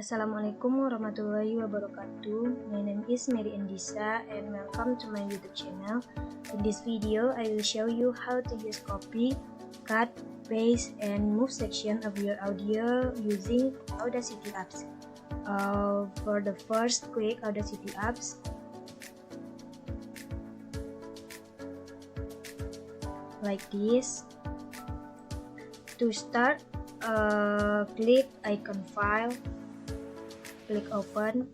Assalamualaikum warahmatullahi wabarakatuh. My name is Mary Andisa and welcome to my YouTube channel. In this video, I will show you how to use copy, cut, paste, and move section of your audio using Audacity apps. For the first, click Audacity apps. Like this. To start, click icon file. Click open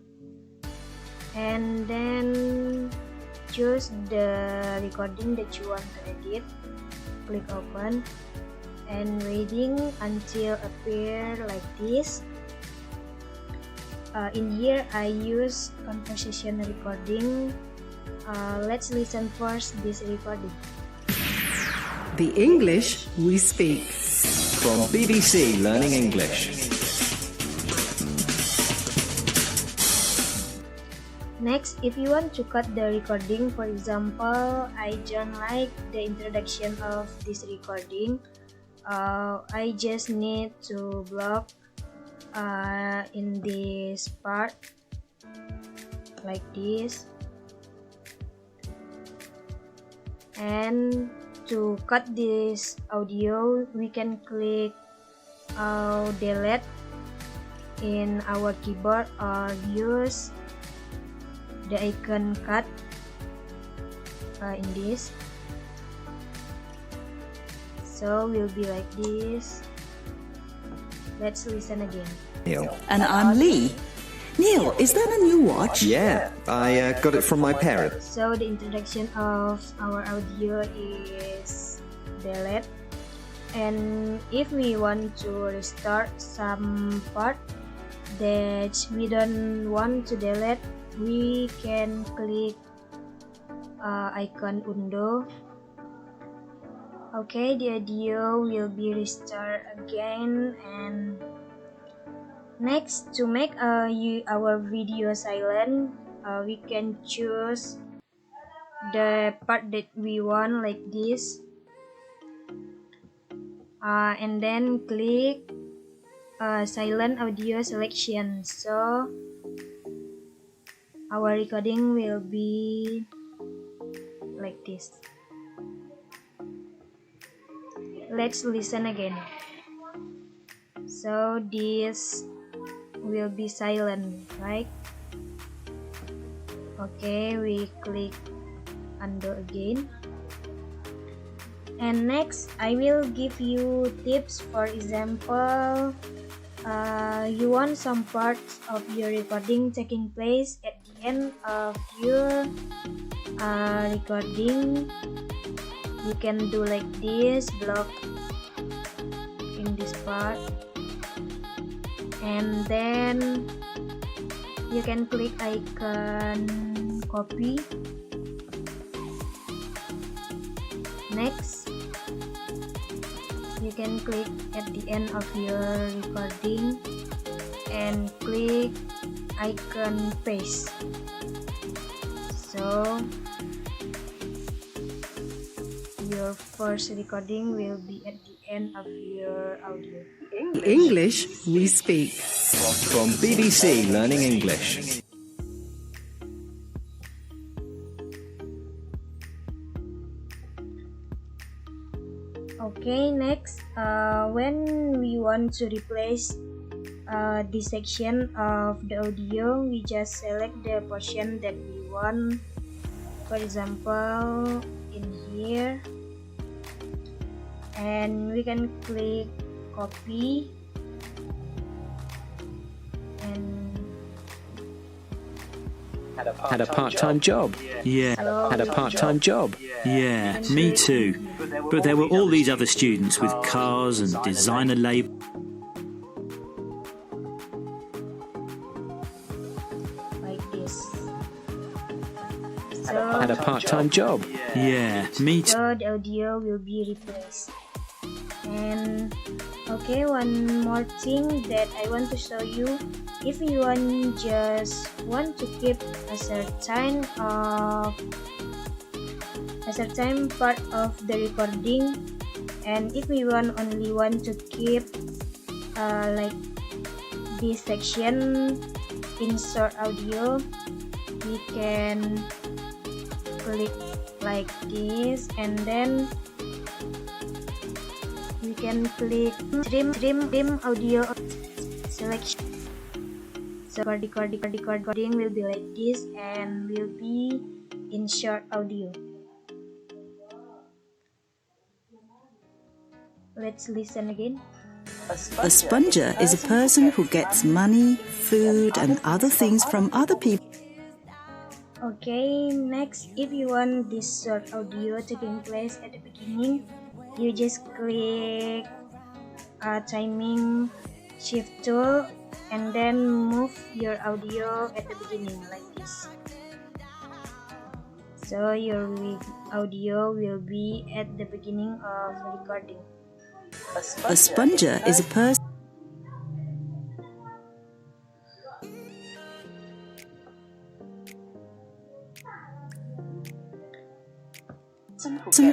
and then choose the recording that you want to edit. Click open and waiting until appear like this. In here I use conversation recording. Let's listen first this recording. The English we speak. From BBC Learning English. Next, if you want to cut the recording, for example, I don't like the introduction of this recording, I just need to block in this part, like this. And to cut this audio, we can click delete in our keyboard or use the icon cut in this. So will be like this. Let's listen again. Neil. And I'm Lee. Neil, is that a new watch? Yeah, I got it from my parents. So the introduction of our audio is delete. And if we want to restart some part that we don't want to delete, we can click icon undo. Okay, the audio will be restored again. And next, to make our video silent, we can choose the part that we want, like this, and then click silent audio selection. So our recording will be like this. Let's listen again. So this will be silent, right? Okay, we click undo again. And next, I will give you tips. For example, you want some parts of your recording taking place at the end of your recording. You can do like this, block in this part, and then you can click icon copy. Next, you can click at the end of your recording and click icon paste. So your first recording will be at the end of your audio. The English we speak. From BBC Learning English. Okay, next, when we want to replace this section of the audio, we just select the portion that we want. For example, in here, and we can click copy and Had a part-time job. Yeah, had a part-time job. Yeah, me too. But there were all these other students with cars and designer labels. like this. Had a part-time job. Yeah, me too. So the audio will be replaced. And okay, one more thing that I want to show you. If you just want to keep a certain part of the recording, and if we only want to keep like this section, insert audio, we can click like this, and then we can click trim audio selection. So recording will be like this and will be insert audio. Let's listen again. A sponger is a person who gets money, food, and other things from other people. Okay, next, if you want this short audio taking place at the beginning, you just click timing shift tool and then move your audio at the beginning like this. So your audio will be at the beginning of recording. A sponger is a person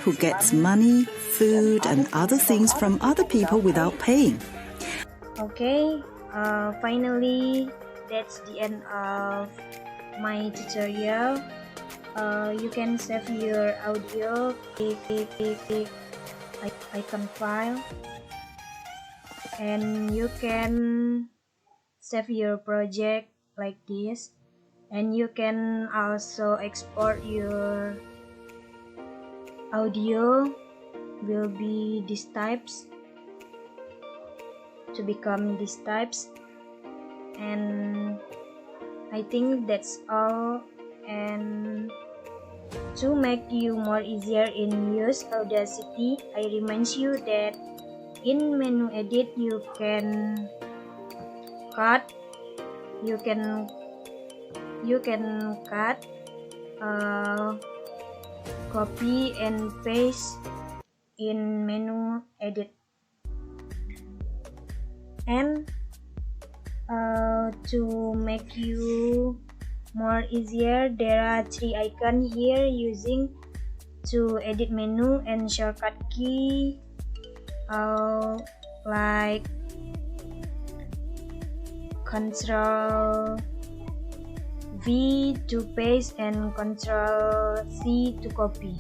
who gets money, food, and other things from other people without paying. Okay, finally, that's the end of my tutorial. You can save your audio, click icon file, and you can save your project like this, and you can also export your audio will be these types to become these types. And I think that's all. And to make you more easier in use Audacity, I remind you that in menu edit you can cut, you can cut, copy and paste in menu edit. And to make you more easier, there are 3 icons here using to edit menu and shortcut key like Ctrl V to paste and Ctrl C to copy.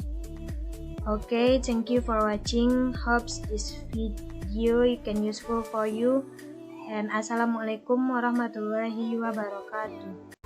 Okay, thank you for watching. Hopes this video can useful for you. And assalamualaikum warahmatullahi wabarakatuh.